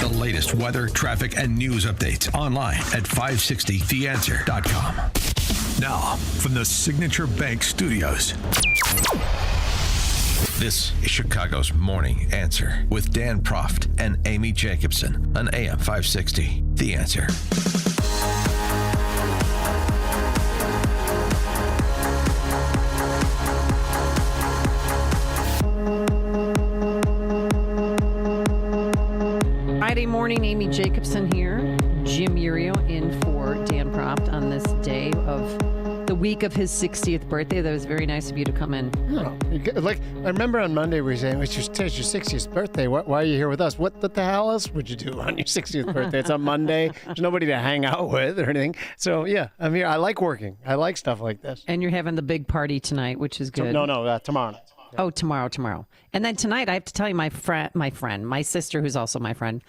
The latest weather, traffic, and news updates online at 560theanswer.com. Now, from the Signature Bank Studios. This is Chicago's Morning Answer with Dan Proft and Amy Jacobson on AM 560. The Answer. Friday morning, Amy Jacobson here. Jim Urio in for Dan Proft on this day of the week of his 60th birthday. That was very nice of you to come in. Oh, like I remember on Monday we were saying it's your 60th birthday. Why are you here with us? What the hell else would you do on your 60th birthday? It's on Monday. There's nobody to hang out with or anything. So yeah, I'm here. I like working. I like stuff like this. And you're having the big party tonight, which is good. No, tomorrow night. Oh, tomorrow. And then tonight, I have to tell you, my sister, who's also my friend,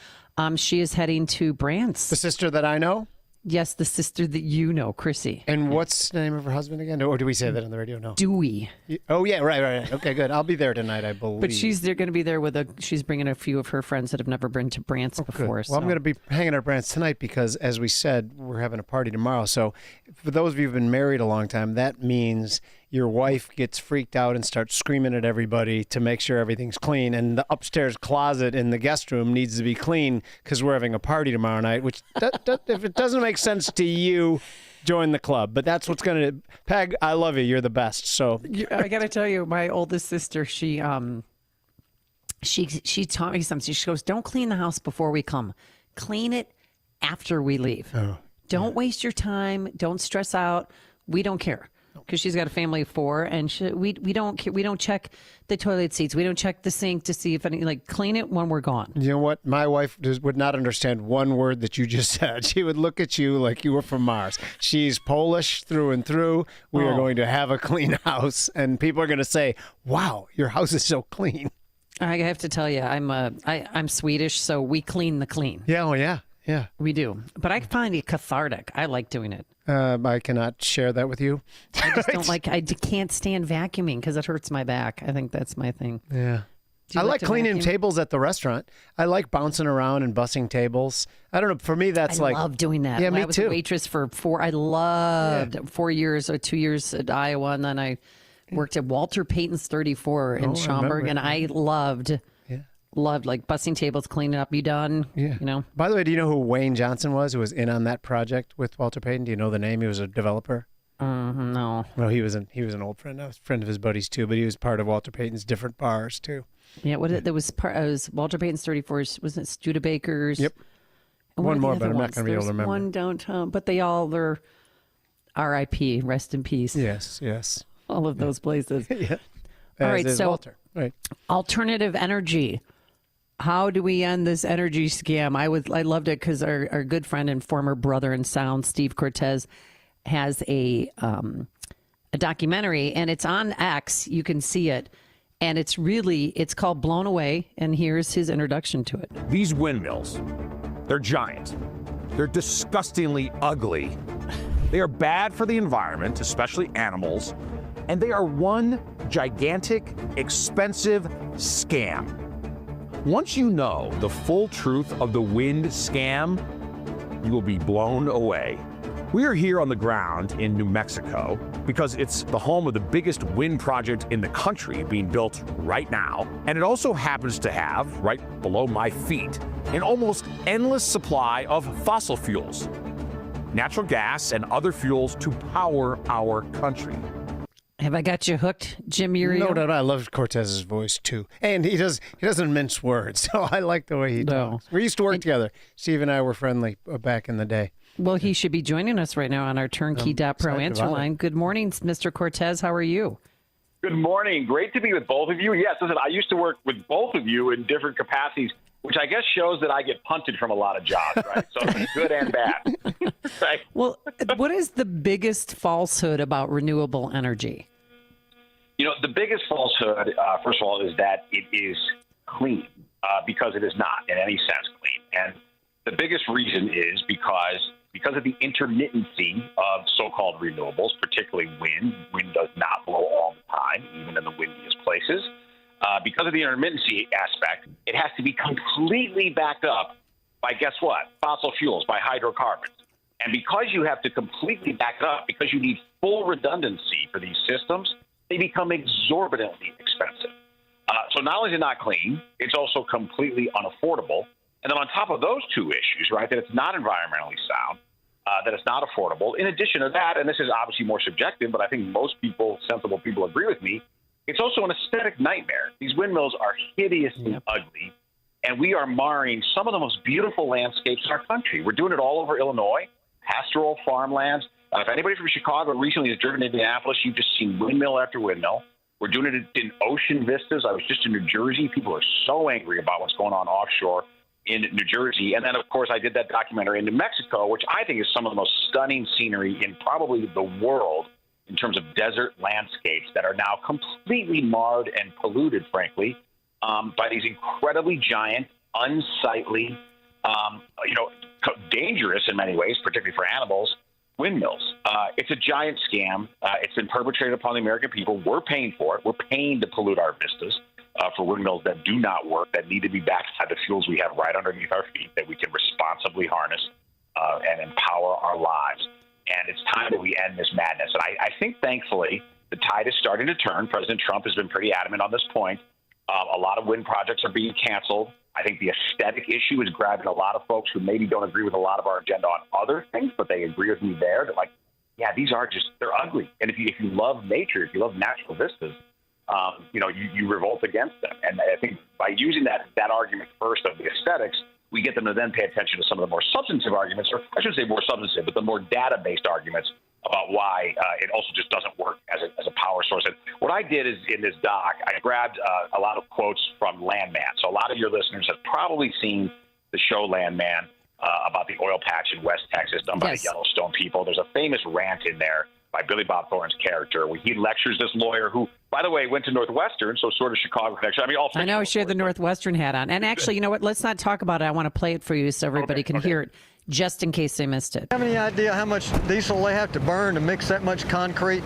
she is heading to Brant's. The sister that I know? Yes, the sister that you know, Chrissy. And what's the name of her husband again? Or do we say that on the radio? No. Dewey. Oh, yeah, right. Okay, good. I'll be there tonight, I believe. But they're going to be there she's bringing a few of her friends that have never been to Brant's before. Well, I'm going to be hanging at Brant's tonight because, as we said, we're having a party tomorrow. So for those of you who've been married a long time, that means your wife gets freaked out and starts screaming at everybody to make sure everything's clean. And the upstairs closet in the guest room needs to be clean because we're having a party tomorrow night, which if it doesn't make sense to you, join the club. But that's what's going to... Peg, I love you. You're the best. So I got to tell you, my oldest sister, she taught me something. She goes, don't clean the house before we come. Clean it after we leave. Oh, don't waste your time. Don't stress out. We don't care. Because she's got a family of four, and we don't check the toilet seats. We don't check the sink to see if any, clean it when we're gone. You know what? My wife would not understand one word that you just said. She would look at you like you were from Mars. She's Polish through and through. We are going to have a clean house, and people are going to say, "Wow, your house is so clean." I have to tell you, I'm Swedish, so we clean the clean. Yeah, oh yeah. Yeah, we do. But I find it cathartic. I like doing it. I cannot share that with you. I just don't like. I can't stand vacuuming because it hurts my back. I think that's my thing. Yeah. I like cleaning tables at the restaurant. I like bouncing around and bussing tables. I don't know. For me, that's I love doing that. Yeah, me I was too. a waitress for 4 years or 2 years at Iowa, and then I worked at Walter Payton's 34 in Schaumburg, and I loved like bussing tables, cleaning up. You done? Yeah. You know. By the way, do you know who Wayne Johnson was? Who was in on that project with Walter Payton? Do you know the name? He was a developer. No. Well, he was an old friend. I was a friend of his buddies too, but he was part of Walter Payton's different bars too. Yeah. It was Walter Payton's 34s. Was it Studebaker's? Yep. And one more, but I'm not going to be able to remember. One downtown, but they're R.I.P. Rest in peace. Yes. All of those places. Yeah. All right. So Walter. Right. Alternative energy. How do we end this energy scam? I loved it because our good friend and former brother in sound, Steve Cortes, has a documentary, and it's on X. You can see it, and it's called Blown Away, and here's his introduction to it. These windmills, they're giant. They're disgustingly ugly. They are bad for the environment, especially animals, and they are one gigantic, expensive scam. Once you know the full truth of the wind scam, you will be blown away. We are here on the ground in New Mexico because it's the home of the biggest wind project in the country being built right now. And it also happens to have, right below my feet, an almost endless supply of fossil fuels, natural gas, and other fuels to power our country. Have I got you hooked, Jim Urio? No doubt. I love Cortez's voice too, and he doesn't mince words, so I like the way he talks. We used to work together. Steve and I were friendly back in the day. Well, he should be joining us right now on our Turnkey.pro answer line. Good morning, Mr. Cortes. How are you? Good morning. Great to be with both of you. Yes, listen, I used to work with both of you in different capacities, which I guess shows that I get punted from a lot of jobs, right? So good and bad. Right? Well, what is the biggest falsehood about renewable energy? You know, the biggest falsehood, first of all, is that it is clean, because it is not in any sense clean. And the biggest reason is because of the intermittency of so-called renewables, particularly wind. Wind does not blow all the time, even in the windiest places. Because of the intermittency aspect, it has to be completely backed up by, guess what, fossil fuels, by hydrocarbons. And because you have to completely back it up, because you need full redundancy for these systems, they become exorbitantly expensive. So not only is it not clean, it's also completely unaffordable. And then on top of those two issues, right, that it's not environmentally sound, that it's not affordable. In addition to that, and this is obviously more subjective, but I think most people, sensible people, agree with me, it's also an aesthetic nightmare. These windmills are hideously ugly, and we are marring some of the most beautiful landscapes in our country. We're doing it all over Illinois, pastoral farmlands. If anybody from Chicago recently has driven to Indianapolis, you've just seen windmill after windmill. We're doing it in ocean vistas. I was just in New Jersey. People are so angry about what's going on offshore in New Jersey. And then, of course, I did that documentary in New Mexico, which I think is some of the most stunning scenery in probably the world in terms of desert landscapes that are now completely marred and polluted, frankly, by these incredibly giant, unsightly, dangerous in many ways, particularly for animals, windmills. It's a giant scam. It's been perpetrated upon the American people. We're paying for it. We're paying to pollute our vistas for windmills that do not work, that need to be backed by the fuels we have right underneath our feet, that we can responsibly harness and empower our lives. And it's time that we end this madness. And I think, thankfully, the tide is starting to turn. President Trump has been pretty adamant on this point. A lot of wind projects are being canceled. I think the aesthetic issue is grabbing a lot of folks who maybe don't agree with a lot of our agenda on other things, but they agree with me there. They're like, yeah, these are just, they're ugly. And if you love nature, if you love natural vistas, you revolt against them. And I think by using that argument first of the aesthetics, we get them to then pay attention to some of the more substantive arguments, or I shouldn't say more substantive, but the more data-based arguments about why it also just doesn't work as a power source. And what I did is, in this doc, I grabbed a lot of quotes from Landman. So a lot of your listeners have probably seen the show Landman about the oil patch in West Texas done by the Yellowstone people. There's a famous rant in there by Billy Bob Thornton's character, where he lectures this lawyer who, by the way, went to Northwestern, so sort of Chicago connection. I mean, I know she had the Northwestern hat on. And actually, you know what? Let's not talk about it. I want to play it for you so everybody can hear it, just in case they missed it. Have any idea how much diesel they have to burn to mix that much concrete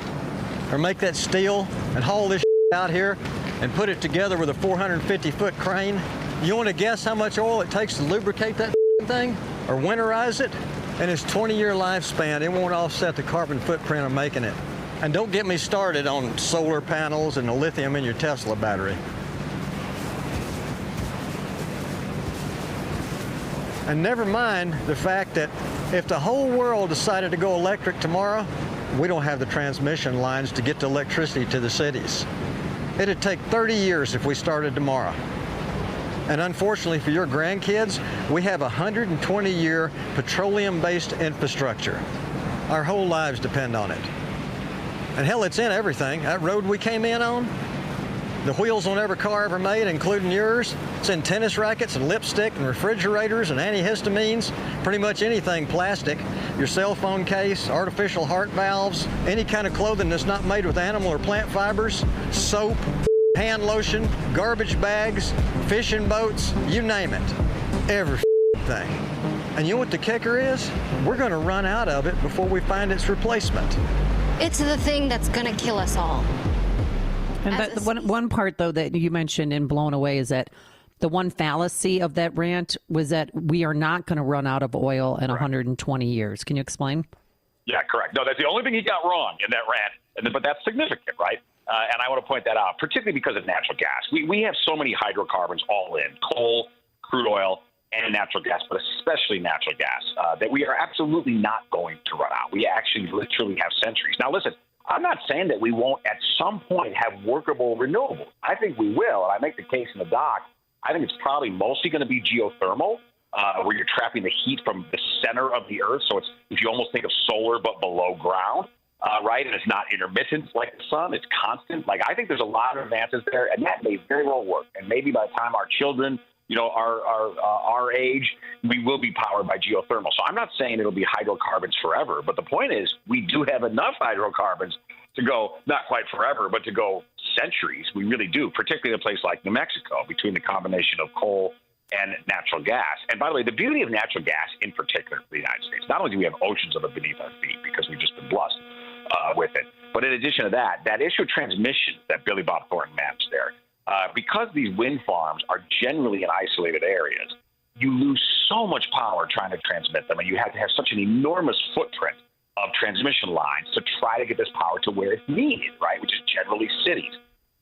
or make that steel and haul this out here and put it together with a 450-foot crane? You want to guess how much oil it takes to lubricate that thing or winterize it? And its 20-year lifespan, it won't offset the carbon footprint of making it. And don't get me started on solar panels and the lithium in your Tesla battery. And never mind the fact that if the whole world decided to go electric tomorrow, we don't have the transmission lines to get the electricity to the cities. It'd take 30 years if we started tomorrow. And unfortunately for your grandkids, we have a 120-year petroleum-based infrastructure. Our whole lives depend on it. And hell, it's in everything. That road we came in on, the wheels on every car ever made, including yours, it's in tennis rackets and lipstick and refrigerators and antihistamines, pretty much anything plastic. Your cell phone case, artificial heart valves, any kind of clothing that's not made with animal or plant fibers, soap, hand lotion, garbage bags, fishing boats, you name it. Every thing. And you know what the kicker is? We're going to run out of it before we find its replacement. It's the thing that's going to kill us all. And that, one part, though, that you mentioned and blown away is that the one fallacy of that rant was that we are not going to run out of oil in 120 years. Can you explain? Yeah, correct. No, that's the only thing he got wrong in that rant, but that's significant, right? And I want to point that out, particularly because of natural gas. We have so many hydrocarbons all in, coal, crude oil, and natural gas, but especially natural gas, that we are absolutely not going to run out. We actually literally have centuries. Now, listen, I'm not saying that we won't at some point have workable renewables. I think we will, and I make the case in the doc. I think it's probably mostly going to be geothermal, where you're trapping the heat from the center of the earth. So it's, if you almost think of solar but below ground, right? And it's not intermittent like the sun. It's constant. Like, I think there's a lot of advances there, and that may very well work. And maybe by the time our children, our age, we will be powered by geothermal. So I'm not saying it'll be hydrocarbons forever, but the point is we do have enough hydrocarbons to go, not quite forever, but to go centuries. We really do, particularly in a place like New Mexico, between the combination of coal and natural gas. And by the way, the beauty of natural gas in particular for the United States, not only do we have oceans of it beneath our feet because we've just been blessed with it, but in addition to that, that issue of transmission that Billy Bob Thornton managed there, because these wind farms are generally in isolated areas, you lose so much power trying to transmit them, and you have to have such an enormous footprint of transmission lines to try to get this power to where it's needed, right, which is generally cities.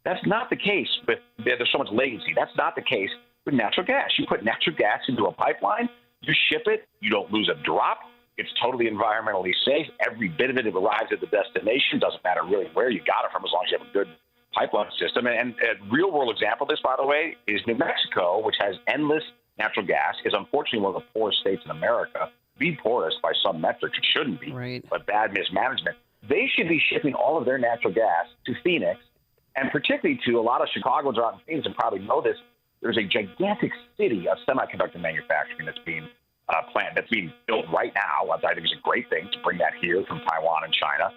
That's not the case with, there's so much latency. That's not the case with natural gas. You put natural gas into a pipeline, you ship it, you don't lose a drop. It's totally environmentally safe. Every bit of it arrives at the destination. Doesn't matter really where you got it from as long as you have a good pipeline system. And a real-world example of this, by the way, is New Mexico, which has endless natural gas, is unfortunately one of the poorest states in America. The poorest by some metrics. It shouldn't be, right, but bad mismanagement. They should be shipping all of their natural gas to Phoenix, and particularly to a lot of Chicagoans around Phoenix and probably know this. There's a gigantic city of semiconductor manufacturing that's being built right now. I think it's a great thing to bring that here from Taiwan and China.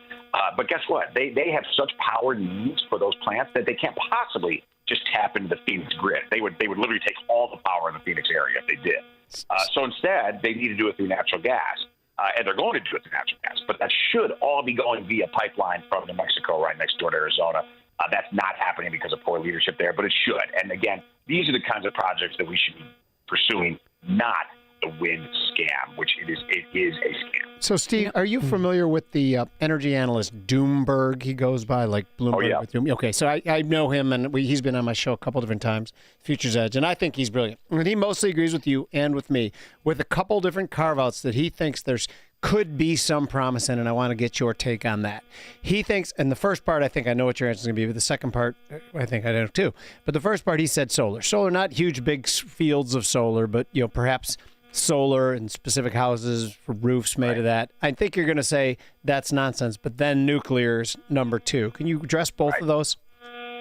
But guess what? They have such power needs for those plants that they can't possibly just tap into the Phoenix grid. They would literally take all the power in the Phoenix area if they did. So instead, they need to do it through natural gas, and they're going to do it through natural gas. But that should all be going via pipeline from New Mexico right next door to Arizona. That's not happening because of poor leadership there, but it should. And again, these are the kinds of projects that we should be pursuing, not the wind scam, which it is a scam. So, Steve, are you familiar with the energy analyst Doomberg? He goes by like Bloomberg. Oh, yeah. With Doom. Okay, so I know him, and he's been on my show a couple different times, Futures Edge, and I think he's brilliant. And he mostly agrees with you and with me, with a couple different carve-outs that he thinks could be some promise in, and I want to get your take on that. He thinks, and the first part, I think I know what your answer is going to be, but the second part, I think I know too. But the first part, he said solar. Solar, not huge, big fields of solar, but perhaps solar in specific houses for roofs made of that. I think you're going to say that's nonsense, but then nuclear's number two. Can you address both of those?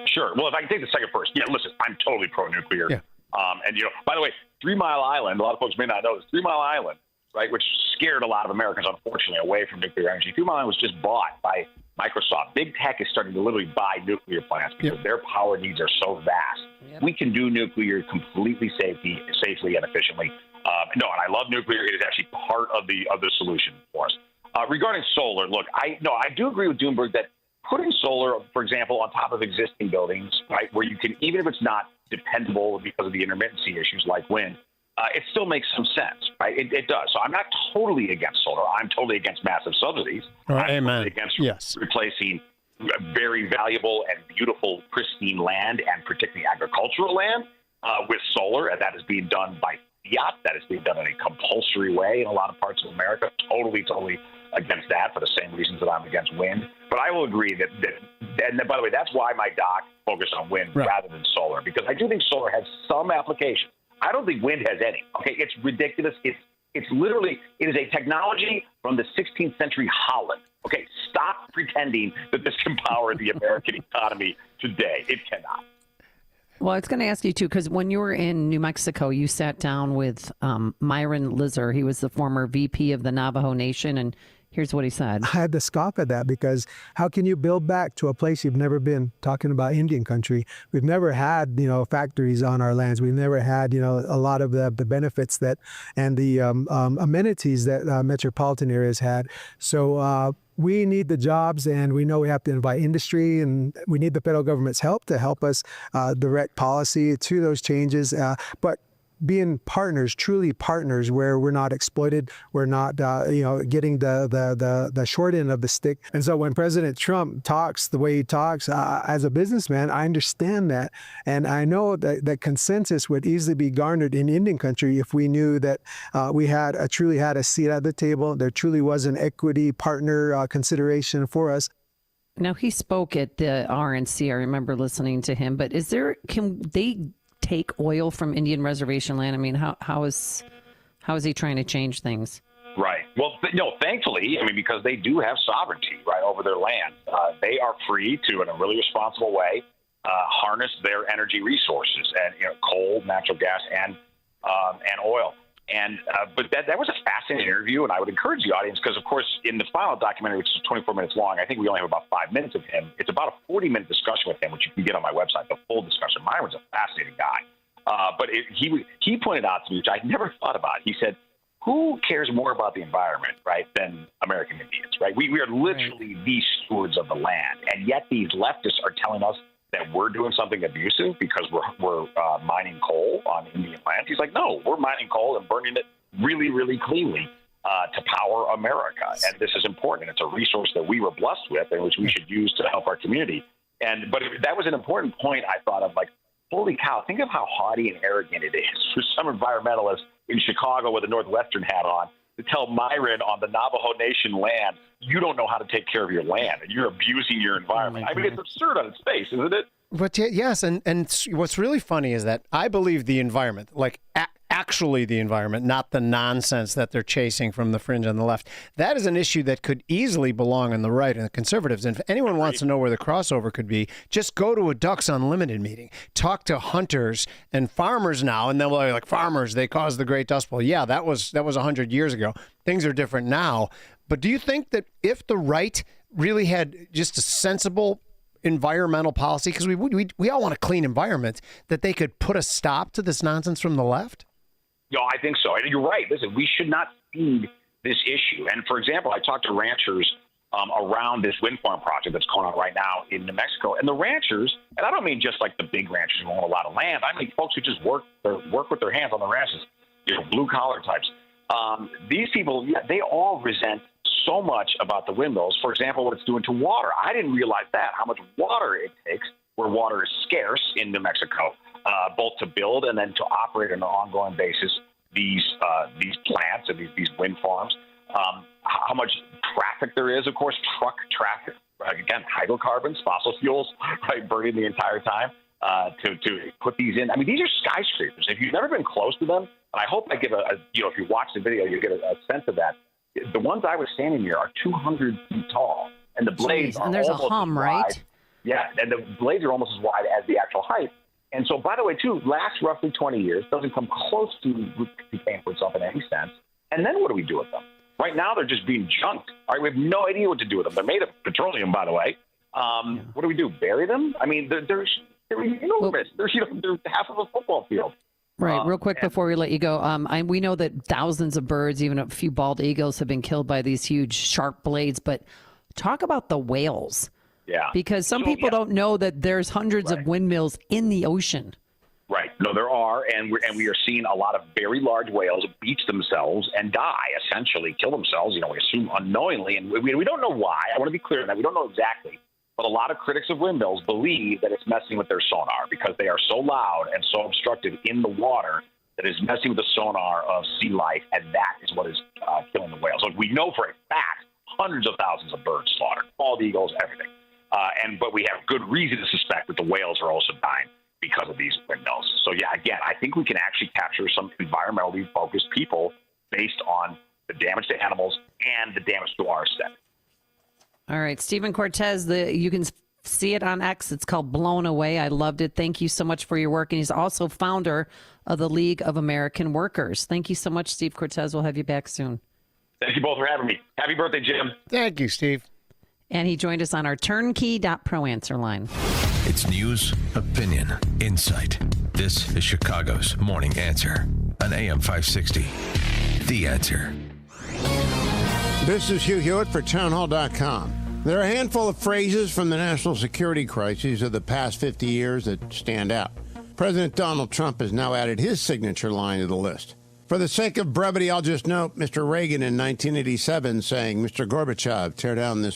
Sure. Well, if I can take the second first. Yeah, listen, I'm totally pro-nuclear. Yeah. And, by the way, 3 Mile Island, a lot of folks may not know this, 3 Mile Island, right, which scared a lot of Americans, unfortunately, away from nuclear energy. 3 Mile Island was just bought by Microsoft. Big tech is starting to literally buy nuclear plants because their power needs are so vast. Yep. We can do nuclear completely safely and efficiently. And I love nuclear. It is actually part of the solution for us. Regarding solar, look, I do agree with Doomberg that putting solar, for example, on top of existing buildings, right, where you can, even if it's not dependable because of the intermittency issues like wind, it still makes some sense, right? It does. So I'm not totally against solar. I'm totally against massive subsidies. I'm totally against replacing very valuable and beautiful, pristine land, and particularly agricultural land, with solar, and that is being done by fiat. That is being done in a compulsory way in a lot of parts of America. Totally against that for the same reasons that I'm against wind. But I will agree that and by the way, that's why my doc focused on wind rather than solar, because I do think solar has some application. I don't think wind has any. Okay, it's ridiculous. It's literally, it is a technology from the 16th century Holland. Okay, stop pretending that this can power the American economy today. It cannot. Well, I was going to ask you, too, because when you were in New Mexico, you sat down with Myron Lizer. He was the former VP of the Navajo Nation, and here's what he said. I had to scoff at that because how can you build back to a place you've never been? Talking about Indian country, we've never had, factories on our lands. We've never had, a lot of the benefits that and the amenities that metropolitan areas had. So we need the jobs, and we know we have to invite industry, and we need the federal government's help to help us direct policy to those changes. But being partners, truly partners, where we're not exploited, we're not, getting the short end of the stick. And so when President Trump talks the way he talks, as a businessman, I understand that. And I know that consensus would easily be garnered in Indian country if we knew that we truly had a seat at the table. There truly was an equity partner consideration for us. Now, he spoke at the RNC. I remember listening to him. But can they take oil from Indian reservation land? I mean, how is he trying to change things? Right. Well, thankfully, because they do have sovereignty, right, over their land. They are free to, in a really responsible way, harness their energy resources and coal, natural gas, and oil. And but that was a fascinating interview, and I would encourage the audience, because, of course, in the final documentary, which is 24 minutes long, I think we only have about 5 minutes of him. It's about a 40-minute discussion with him, which you can get on my website, the full discussion. Myron's a fascinating guy. But he pointed out to me, which I never thought about. He said, who cares more about the environment, right, than American Indians, right? We are literally the stewards of the land, and yet these leftists are telling us that we're doing something abusive because we're mining coal on Indian land. He's like, no, we're mining coal and burning it really, really cleanly to power America. And this is important. It's a resource that we were blessed with and which we should use to help our community. But that was an important point I thought of, like, holy cow, think of how haughty and arrogant it is for some environmentalists in Chicago with a Northwestern hat on to tell Myron on the Navajo Nation land, you don't know how to take care of your land and you're abusing your environment. I mean, it's absurd on its face, isn't it? But yes, and what's really funny is that I believe the environment, like actually the environment, not the nonsense that they're chasing from the fringe on the left. That is an issue that could easily belong on the right and the conservatives. And if anyone wants to know where the crossover could be, just go to a Ducks Unlimited meeting. Talk to hunters and farmers now, and they'll be like, farmers, they caused the Great Dust Bowl. Yeah, that was 100 years ago. Things are different now. But do you think that if the right really had just a sensible environmental policy, because we all want a clean environment, that they could put a stop to this nonsense from the left? No, I think so. And you're right. Listen, we should not feed this issue. And for example, I talked to ranchers around this wind farm project that's going on right now in New Mexico. And the ranchers, and I don't mean just like the big ranchers who own a lot of land. I mean folks who just work with their hands on the ranches, blue collar types. These people, they all resent so much about the windmills. For example, what it's doing to water. I didn't realize that, how much water it takes where water is scarce in New Mexico, both to build and then to operate on an ongoing basis these plants and these wind farms. How much traffic there is, of course, truck traffic. Again, hydrocarbons, fossil fuels, right, burning the entire time to put these in. I mean, these are skyscrapers. If you've never been close to them, and I hope I give if you watch the video, you get a sense of that. The ones I was standing near are 200 feet tall, and the blades are and there's a almost hum, as right? wide. Yeah, and the blades are almost as wide as the actual height. And so, by the way, too, lasts roughly 20 years, doesn't come close to paying for itself in any sense. And then what do we do with them? Right now, they're just being junked. All right, we have no idea what to do with them. They're made of petroleum, by the way. What do we do? Bury them? I mean, they're enormous. They're half of a football field. Right. Real quick before we let you go, we know that thousands of birds, even a few bald eagles, have been killed by these huge sharp blades. But talk about the whales. Yeah. Because some people don't know that there's hundreds of windmills in the ocean. Right. No, there are, and we are seeing a lot of very large whales beach themselves and die, essentially kill themselves. We assume unknowingly, and we don't know why. I want to be clear on that. We don't know exactly. But a lot of critics of windmills believe that it's messing with their sonar because they are so loud and so obstructive in the water that it's messing with the sonar of sea life, and that is what is killing the whales. So we know for a fact hundreds of thousands of birds slaughtered, bald eagles, everything. But we have good reason to suspect that the whales are also dying because of these windmills. So, yeah, again, I think we can actually capture some environmentally focused people based on the damage to animals and the damage to our aesthetic. All right, Stephen Cortes, you can see it on X. It's called Blown Away. I loved it. Thank you so much for your work. And he's also founder of the League of American Workers. Thank you so much, Steve Cortes. We'll have you back soon. Thank you both for having me. Happy birthday, Jim. Thank you, Steve. And he joined us on our turnkey.pro answer line. It's news, opinion, insight. This is Chicago's Morning Answer on AM 560. The Answer. This is Hugh Hewitt for townhall.com. There are a handful of phrases from the national security crises of the past 50 years that stand out. President Donald Trump has now added his signature line to the list. For the sake of brevity, I'll just note Mr. Reagan in 1987 saying, "Mr. Gorbachev, tear down this